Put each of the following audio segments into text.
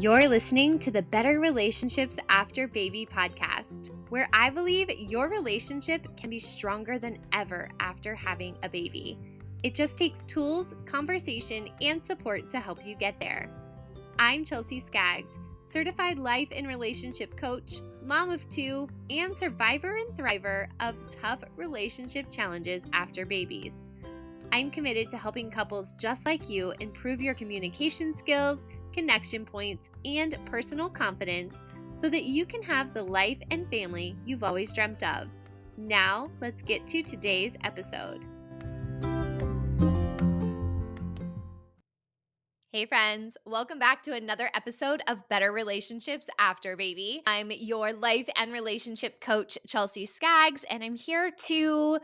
You're listening to the Better Relationships After Baby podcast, where I believe your relationship can be stronger than ever after having a baby. It just takes tools, conversation, and support to help you get there. I'm Chelsea Skaggs, certified life and relationship coach, mom of two, and survivor and thriver of tough relationship challenges after babies. I'm committed to helping couples just like you improve your communication skills, connection points, and personal confidence so that you can have the life and family you've always dreamt of. Now, let's get to today's episode. Hey friends, welcome back to another episode of Better Relationships After Baby. I'm your life and relationship coach, Chelsea Skaggs, and I'm here to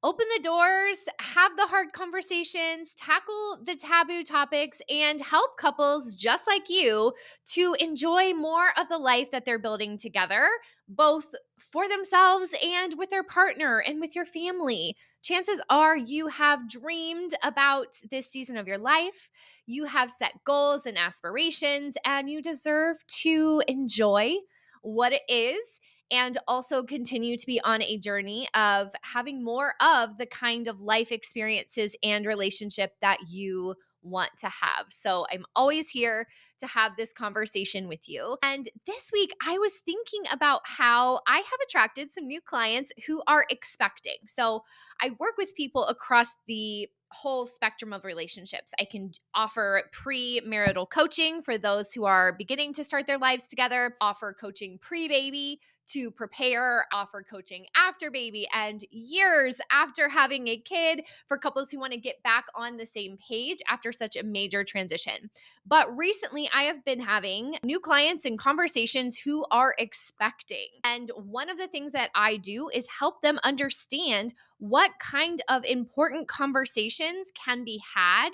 open the doors, have the hard conversations, tackle the taboo topics, and help couples just like you to enjoy more of the life that they're building together, both for themselves and with their partner and with your family. Chances are you have dreamed about this season of your life. You have set goals and aspirations, and you deserve to enjoy what it is and also continue to be on a journey of having more of the kind of life experiences and relationship that you want to have. So I'm always here to have this conversation with you. And this week, I was thinking about how I have attracted some new clients who are expecting. So I work with people across the whole spectrum of relationships. I can offer pre-marital coaching for those who are beginning to start their lives together, offer coaching pre-baby to prepare, offer coaching after baby, and years after having a kid for couples who want to get back on the same page after such a major transition. But recently, I have been having new clients and conversations who are expecting. And one of the things that I do is help them understand what kind of important conversations can be had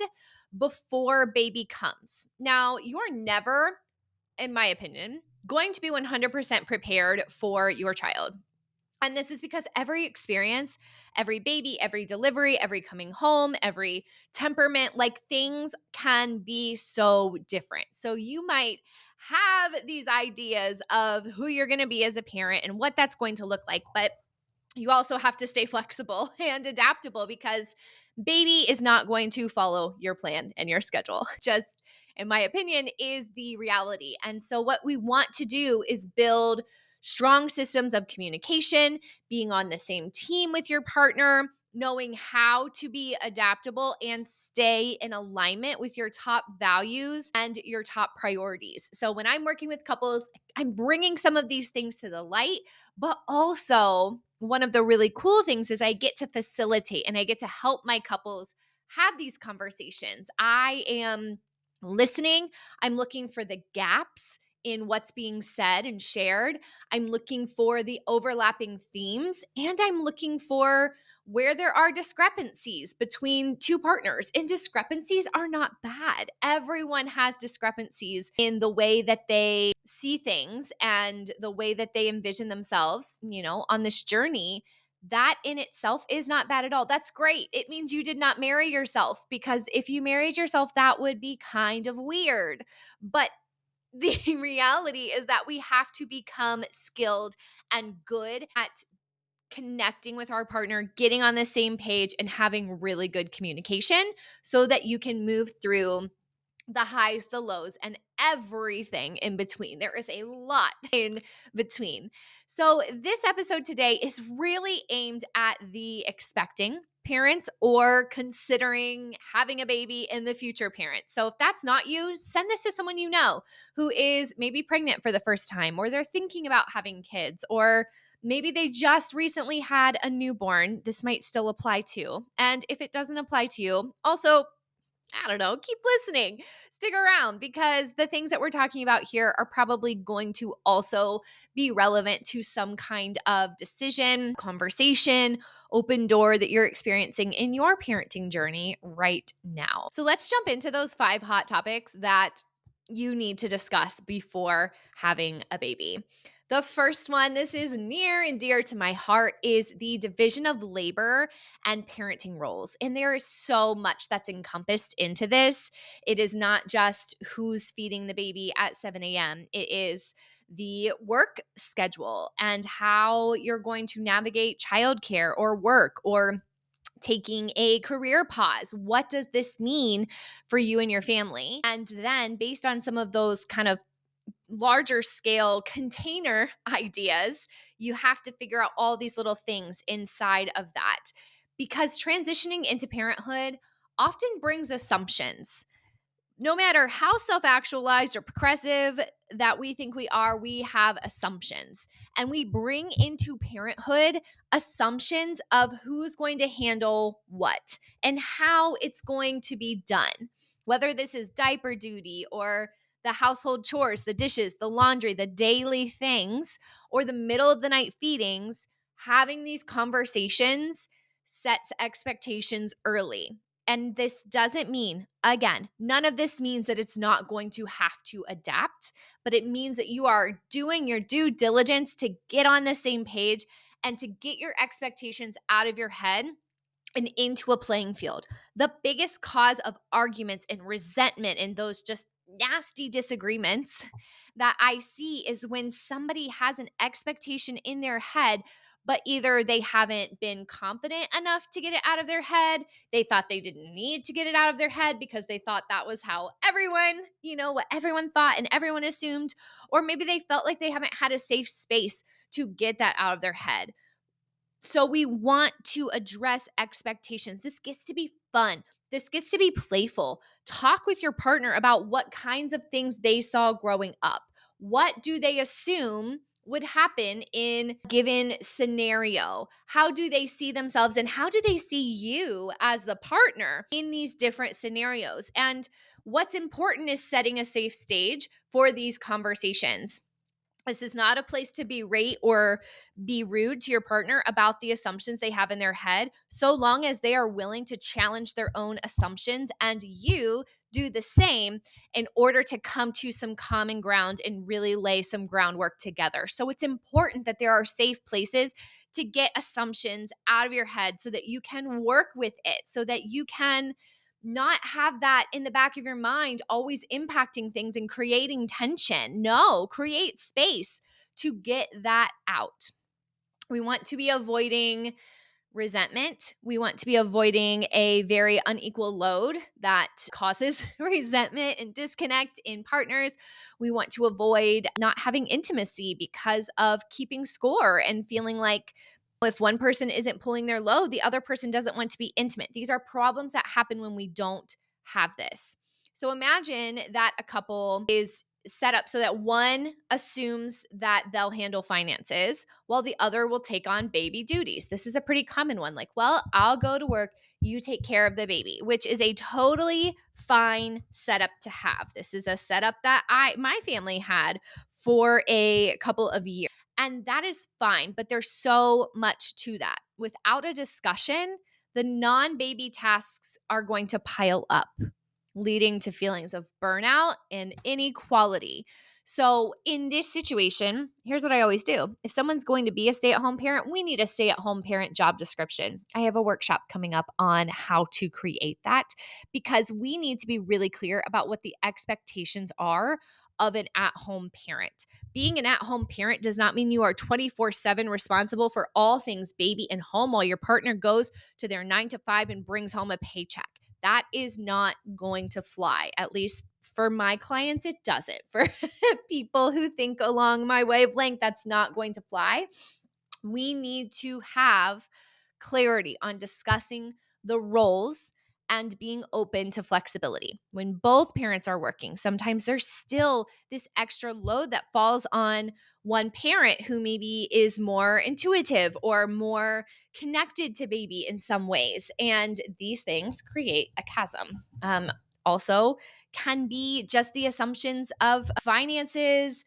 before baby comes. Now, you're never, in my opinion, going to be 100% prepared for your child. And this is because every experience, every baby, every delivery, every coming home, every temperament, like things can be so different. So you might have these ideas of who you're going to be as a parent and what that's going to look like, but you also have to stay flexible and adaptable because baby is not going to follow your plan and your schedule. Just, in my opinion, is the reality. And so what we want to do is build strong systems of communication, being on the same team with your partner, knowing how to be adaptable and stay in alignment with your top values and your top priorities. So when I'm working with couples, I'm bringing some of these things to the light, but also one of the really cool things is I get to facilitate and I get to help my couples have these conversations. I am listening. I'm looking for the gaps in what's being said and shared. I'm looking for the overlapping themes, and I'm looking for where there are discrepancies between two partners. And discrepancies are not bad. Everyone has discrepancies in the way that they see things and the way that they envision themselves, on this journey. That in itself is not bad at all. That's great. It means you did not marry yourself, because if you married yourself, that would be kind of weird. But the reality is that we have to become skilled and good at connecting with our partner, getting on the same page, and having really good communication so that you can move through the highs, the lows, and everything in between. There is a lot in between. So this episode today is really aimed at the expecting parents or considering having a baby in the future parents. So if that's not you, send this to someone you know who is maybe pregnant for the first time, or they're thinking about having kids, or maybe they just recently had a newborn. This might still apply to. And if it doesn't apply to you, also, I don't know, keep listening. Stick around, because the things that we're talking about here are probably going to also be relevant to some kind of decision, conversation, open door that you're experiencing in your parenting journey right now. So let's jump into those 5 hot topics that you need to discuss before having a baby. The first one, this is near and dear to my heart, is the division of labor and parenting roles. And there is so much that's encompassed into this. It is not just who's feeding the baby at 7 a.m., it is the work schedule and how you're going to navigate childcare or work or taking a career pause. What does this mean for you and your family? And then, based on some of those kind of larger scale container ideas, you have to figure out all these little things inside of that. Because transitioning into parenthood often brings assumptions. No matter how self actualized or progressive that we think we are, we have assumptions. And we bring into parenthood assumptions of who's going to handle what and how it's going to be done. Whether this is diaper duty or the household chores, the dishes, the laundry, the daily things, or the middle of the night feedings, having these conversations sets expectations early. And this doesn't mean, again, none of this means that it's not going to have to adapt, but it means that you are doing your due diligence to get on the same page and to get your expectations out of your head and into a playing field. The biggest cause of arguments and resentment and those just nasty disagreements that I see is when somebody has an expectation in their head, but either they haven't been confident enough to get it out of their head, they thought they didn't need to get it out of their head because they thought that was how everyone, what everyone thought and everyone assumed, or maybe they felt like they haven't had a safe space to get that out of their head. So we want to address expectations. This gets to be fun. This gets to be playful. Talk with your partner about what kinds of things they saw growing up. What do they assume would happen in a given scenario? How do they see themselves and how do they see you as the partner in these different scenarios? And what's important is setting a safe stage for these conversations. This is not a place to berate or be rude to your partner about the assumptions they have in their head, so long as they are willing to challenge their own assumptions and you do the same in order to come to some common ground and really lay some groundwork together. So it's important that there are safe places to get assumptions out of your head so that you can work with it, so that you can not have that in the back of your mind always impacting things and creating tension. No, create space to get that out. We want to be avoiding resentment. We want to be avoiding a very unequal load that causes resentment and disconnect in partners. We want to avoid not having intimacy because of keeping score and feeling like if one person isn't pulling their load, the other person doesn't want to be intimate. These are problems that happen when we don't have this. So imagine that a couple is set up so that one assumes that they'll handle finances while the other will take on baby duties. This is a pretty common one. Like, well, I'll go to work, you take care of the baby, which is a totally fine setup to have. This is a setup that my family had for a couple of years. And that is fine, but there's so much to that. Without a discussion, the non-baby tasks are going to pile up, leading to feelings of burnout and inequality. So in this situation, here's what I always do. If someone's going to be a stay-at-home parent, we need a stay-at-home parent job description. I have a workshop coming up on how to create that because we need to be really clear about what the expectations are of an at-home parent. Being an at-home parent does not mean you are 24/7 responsible for all things baby and home while your partner goes to their 9 to 5 and brings home a paycheck. That is not going to fly. At least for my clients, it doesn't. For people who think along my wavelength, that's not going to fly. We need to have clarity on discussing the roles and being open to flexibility. When both parents are working, sometimes there's still this extra load that falls on one parent who maybe is more intuitive or more connected to baby in some ways. And these things create a chasm. Also, can be just the assumptions of finances,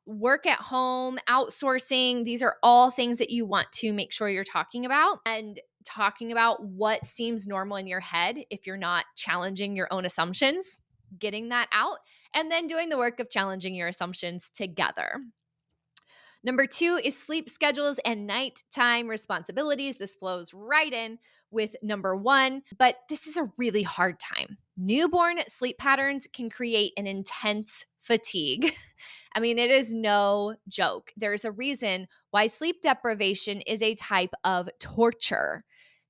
work at home, outsourcing. These are all things that you want to make sure you're talking about and talking about what seems normal in your head if you're not challenging your own assumptions, getting that out, and then doing the work of challenging your assumptions together. Number 2 is sleep schedules and nighttime responsibilities. This flows right in with number 1, but this is a really hard time. Newborn sleep patterns can create an intense fatigue. I mean, it is no joke. There's a reason why sleep deprivation is a type of torture.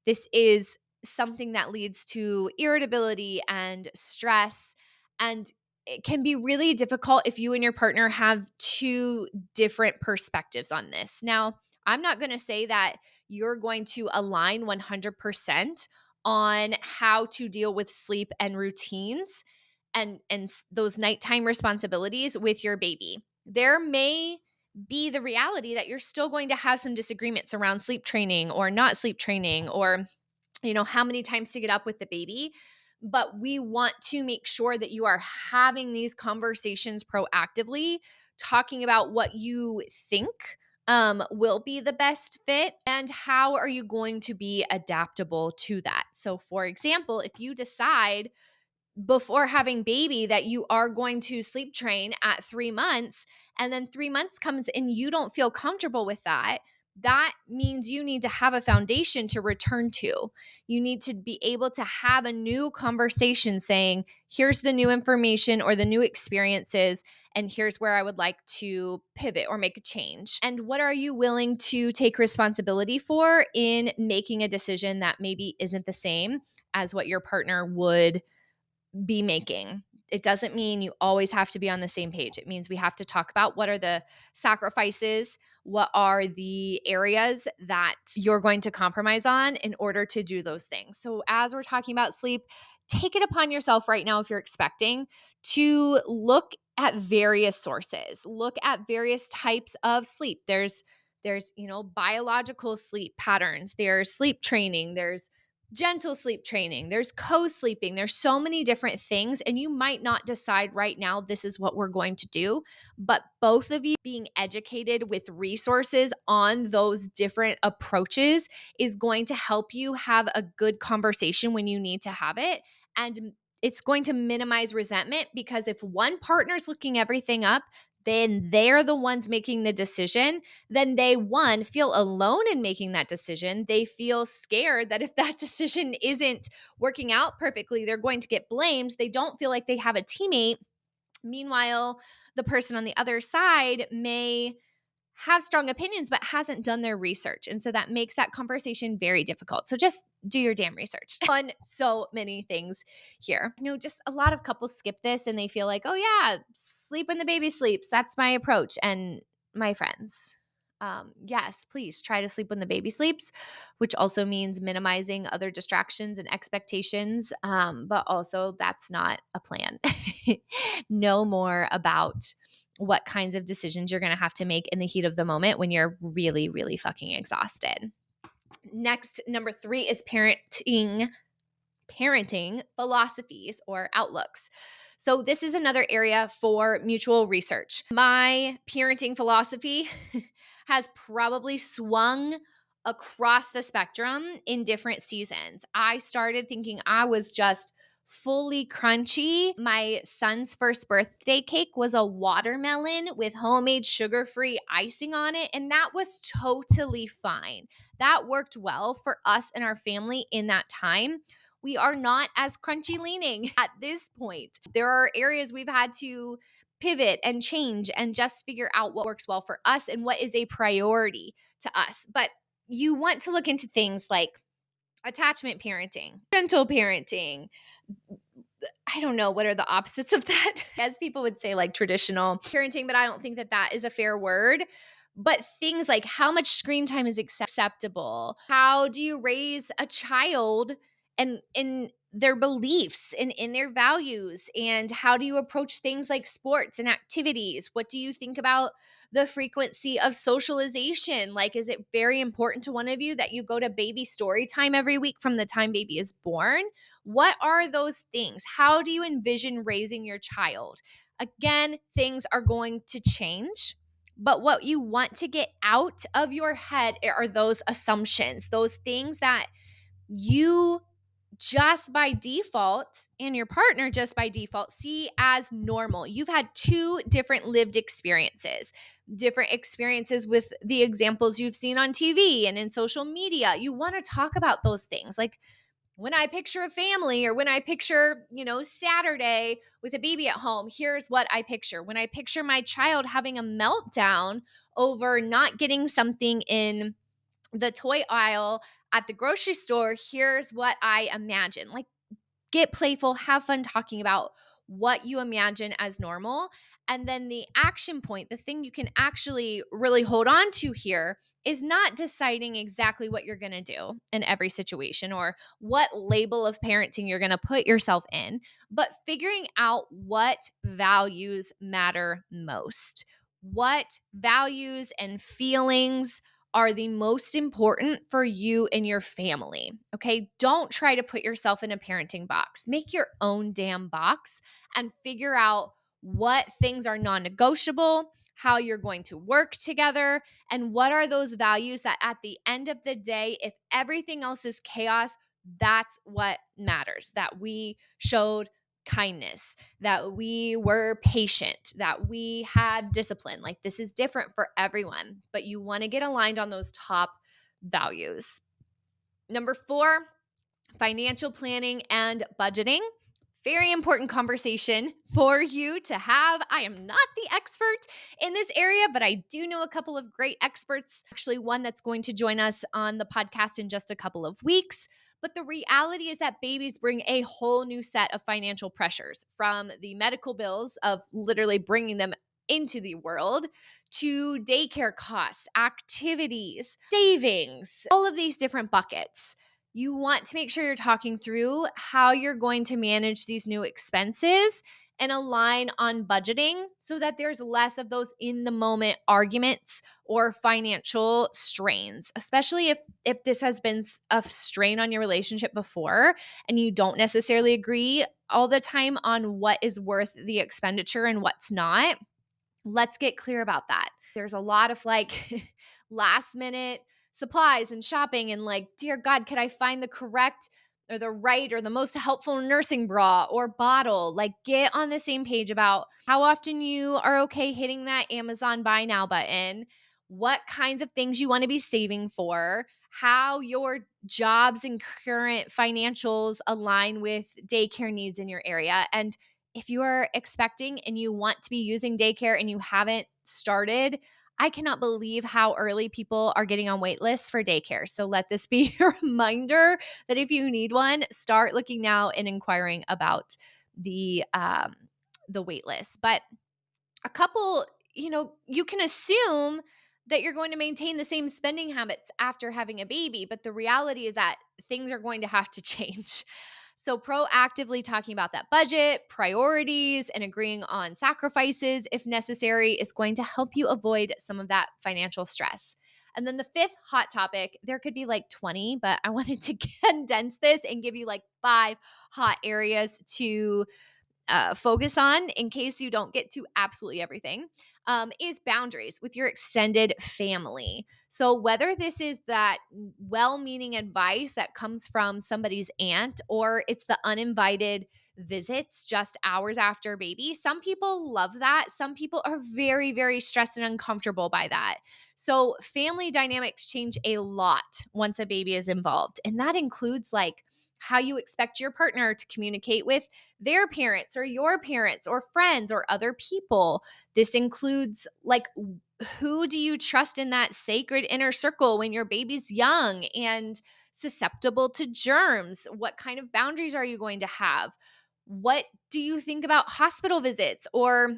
This is something that leads to irritability and stress, and it can be really difficult if you and your partner have two different perspectives on this. Now, I'm not going to say that you're going to align 100% on how to deal with sleep and routines and those nighttime responsibilities with your baby. There may be the reality that you're still going to have some disagreements around sleep training or not sleep training, or how many times to get up with the baby. But we want to make sure that you are having these conversations proactively, talking about what you think will be the best fit and how are you going to be adaptable to that. So, for example, if you decide before having baby that you are going to sleep train at 3 months, and then 3 months comes and you don't feel comfortable with that, that means you need to have a foundation to return to. You need to be able to have a new conversation saying, here's the new information or the new experiences, and here's where I would like to pivot or make a change. And what are you willing to take responsibility for in making a decision that maybe isn't the same as what your partner would be making? It doesn't mean you always have to be on the same page. It means we have to talk about what are the sacrifices, what are the areas that you're going to compromise on in order to do those things. So, as we're talking about sleep, take it upon yourself right now, if you're expecting, to look at various sources, look at various types of sleep. There's biological sleep patterns, there's sleep training, there's gentle sleep training, there's co-sleeping, there's so many different things, and you might not decide right now this is what we're going to do, but both of you being educated with resources on those different approaches is going to help you have a good conversation when you need to have it, and it's going to minimize resentment, because if one partner's looking everything up, then they're the ones making the decision, then they, one, feel alone in making that decision. They feel scared that if that decision isn't working out perfectly, they're going to get blamed. They don't feel like they have a teammate. Meanwhile, the person on the other side may have strong opinions but hasn't done their research. And so that makes that conversation very difficult. So just do your damn research on so many things here. Just a lot of couples skip this and they feel like, oh yeah, sleep when the baby sleeps. That's my approach. And my friends, yes, please try to sleep when the baby sleeps, which also means minimizing other distractions and expectations. But also that's not a plan. Know more about what kinds of decisions you're going to have to make in the heat of the moment when you're really, really fucking exhausted. Next, number 3 is parenting philosophies or outlooks. So this is another area for mutual research. My parenting philosophy has probably swung across the spectrum in different seasons. I started thinking I was just fully crunchy. My son's first birthday cake was a watermelon with homemade sugar-free icing on it, and that was totally fine. That worked well for us and our family in that time. We are not as crunchy leaning at this point. There are areas we've had to pivot and change and just figure out what works well for us and what is a priority to us. But you want to look into things like attachment parenting, gentle parenting. I don't know what are the opposites of that. As people would say, like traditional parenting, but I don't think that that is a fair word. But things like how much screen time is acceptable? How do you raise a child and in their beliefs and in their values? And how do you approach things like sports and activities? What do you think about the frequency of socialization? Like, is it very important to one of you that you go to baby story time every week from the time baby is born? What are those things? How do you envision raising your child? Again, things are going to change. But what you want to get out of your head are those assumptions, those things that you just by default, and your partner just by default, see as normal. You've had two different lived experiences, different experiences with the examples you've seen on TV and in social media. You want to talk about those things. Like, when I picture a family, or when I picture, Saturday with a baby at home, here's what I picture. When I picture my child having a meltdown over not getting something in the toy aisle at the grocery store, here's what I imagine. Like, get playful, have fun talking about what you imagine as normal. And then the action point, the thing you can actually really hold on to here, is not deciding exactly what you're going to do in every situation or what label of parenting you're going to put yourself in, but figuring out what values matter most. What values and feelings are the most important for you and your family. Okay. Don't try to put yourself in a parenting box. Make your own damn box and figure out what things are non negotiable, how you're going to work together, and what are those values that at the end of the day, if everything else is chaos, that's what matters. That we showed kindness, that we were patient, that we had discipline. Like, this is different for everyone, but you want to get aligned on those top values. Number 4, financial planning and budgeting. Very important conversation for you to have. I am not the expert in this area, but I do know a couple of great experts. Actually, one that's going to join us on the podcast in just a couple of weeks. But the reality is that babies bring a whole new set of financial pressures, from the medical bills of literally bringing them into the world, to daycare costs, activities, savings, all of these different buckets. You want to make sure you're talking through how you're going to manage these new expenses and align on budgeting so that there's less of those in the moment arguments or financial strains, especially if this has been a strain on your relationship before and you don't necessarily agree all the time on what is worth the expenditure and what's not. Let's get clear about that. There's a lot of last minute supplies and shopping, and dear God, could I find the correct or the right or the most helpful nursing bra or bottle? Get on the same page about how often you are okay hitting that Amazon buy now button, what kinds of things you want to be saving for, how your jobs and current financials align with daycare needs in your area. And if you are expecting and you want to be using daycare and you haven't started, I cannot believe how early people are getting on wait lists for daycare. So let this be a reminder that if you need one, start looking now and inquiring about the wait list. But a couple, you can assume that you're going to maintain the same spending habits after having a baby, but the reality is that things are going to have to change. So proactively talking about that budget, priorities, and agreeing on sacrifices if necessary is going to help you avoid some of that financial stress. And then the 5th hot topic, there could be 20, but I wanted to condense this and give you 5 hot areas to focus on in case you don't get to absolutely everything, is boundaries with your extended family. So whether this is that well-meaning advice that comes from somebody's aunt, or it's the uninvited visits just hours after baby, some people love that. Some people are very, very stressed and uncomfortable by that. So family dynamics change a lot once a baby is involved. And that includes how you expect your partner to communicate with their parents or your parents or friends or other people. This includes who do you trust in that sacred inner circle when your baby's young and susceptible to germs? What kind of boundaries are you going to have? What do you think about hospital visits or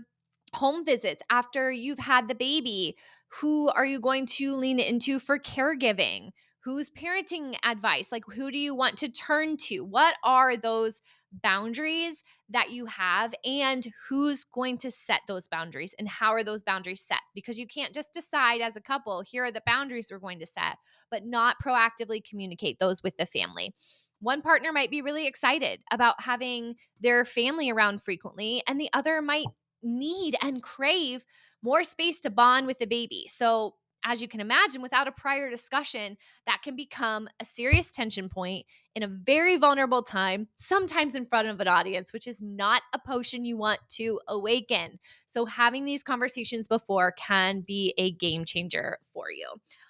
home visits after you've had the baby? Who are you going to lean into for caregiving? Who's parenting advice? Who do you want to turn to? What are those boundaries that you have, and who's going to set those boundaries, and how are those boundaries set? Because you can't just decide as a couple, here are the boundaries we're going to set, but not proactively communicate those with the family. One partner might be really excited about having their family around frequently, and the other might need and crave more space to bond with the baby. So as you can imagine, without a prior discussion, that can become a serious tension point in a very vulnerable time, sometimes in front of an audience, which is not a potion you want to awaken. So, having these conversations before can be a game changer for you.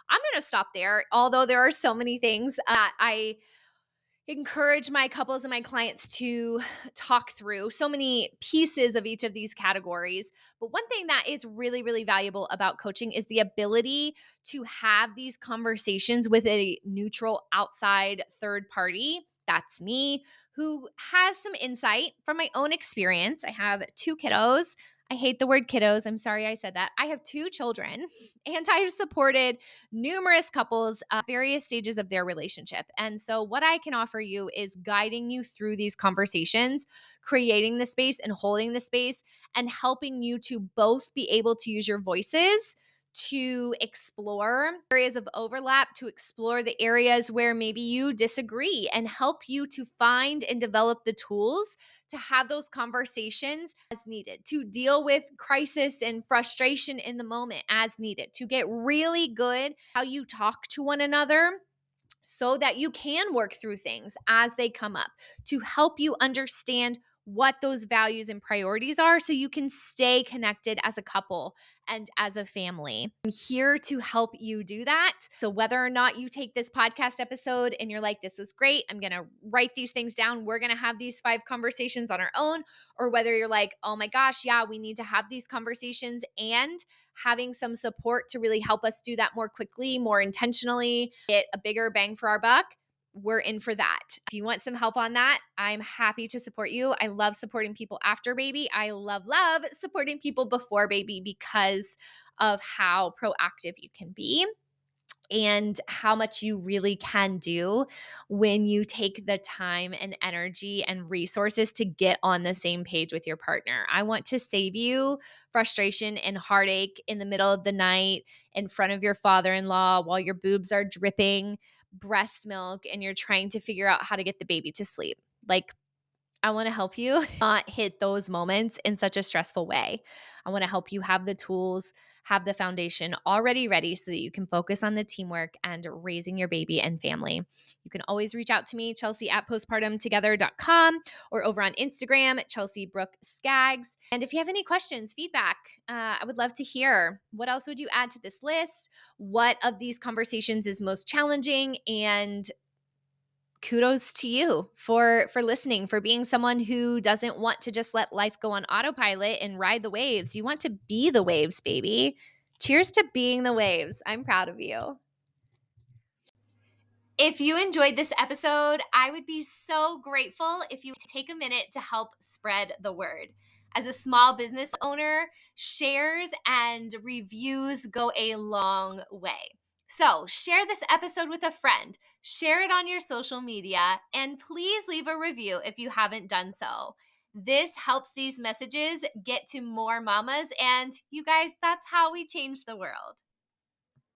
I'm going to stop there, although there are so many things that I encourage my couples and my clients to talk through, so many pieces of each of these categories. But one thing that is really, really valuable about coaching is the ability to have these conversations with a neutral outside third party. That's me, who has some insight from my own experience. I have two kiddos. I hate the word kiddos. I'm sorry I said that. I have two children, and I've supported numerous couples at various stages of their relationship. And so, what I can offer you is guiding you through these conversations, creating the space and holding the space, and helping you to both be able to use your voices to explore areas of overlap, to explore the areas where maybe you disagree, and help you to find and develop the tools to have those conversations as needed, to deal with crisis and frustration in the moment as needed, to get really good how you talk to one another so that you can work through things as they come up, to help you understand what those values and priorities are so you can stay connected as a couple and as a family. I'm here to help you do that. So, whether or not you take this podcast episode and you're like, this was great, I'm going to write these things down, we're going to have these 5 conversations on our own, or whether you're like, oh my gosh, yeah, we need to have these conversations, and having some support to really help us do that more quickly, more intentionally, get a bigger bang for our buck, we're in for that. If you want some help on that, I'm happy to support you. I love supporting people after baby. I love supporting people before baby because of how proactive you can be and how much you really can do when you take the time and energy and resources to get on the same page with your partner. I want to save you frustration and heartache in the middle of the night in front of your father-in-law while your boobs are dripping breast milk and you're trying to figure out how to get the baby to sleep. Like, I want to help you not hit those moments in such a stressful way. I want to help you have the tools, have the foundation already ready so that you can focus on the teamwork and raising your baby and family. You can always reach out to me, Chelsea at postpartumtogether.com, or over on Instagram, Chelsea Brooke Skaggs. And if you have any questions, feedback, I would love to hear. What else would you add to this list? What of these conversations is most challenging? And kudos to you for listening, for being someone who doesn't want to just let life go on autopilot and ride the waves. You want to be the waves, baby. Cheers to being the waves. I'm proud of you. If you enjoyed this episode, I would be so grateful if you take a minute to help spread the word. As a small business owner, shares and reviews go a long way. So, share this episode with a friend, share it on your social media, and please leave a review if you haven't done so. This helps these messages get to more mamas, and you guys, that's how we change the world.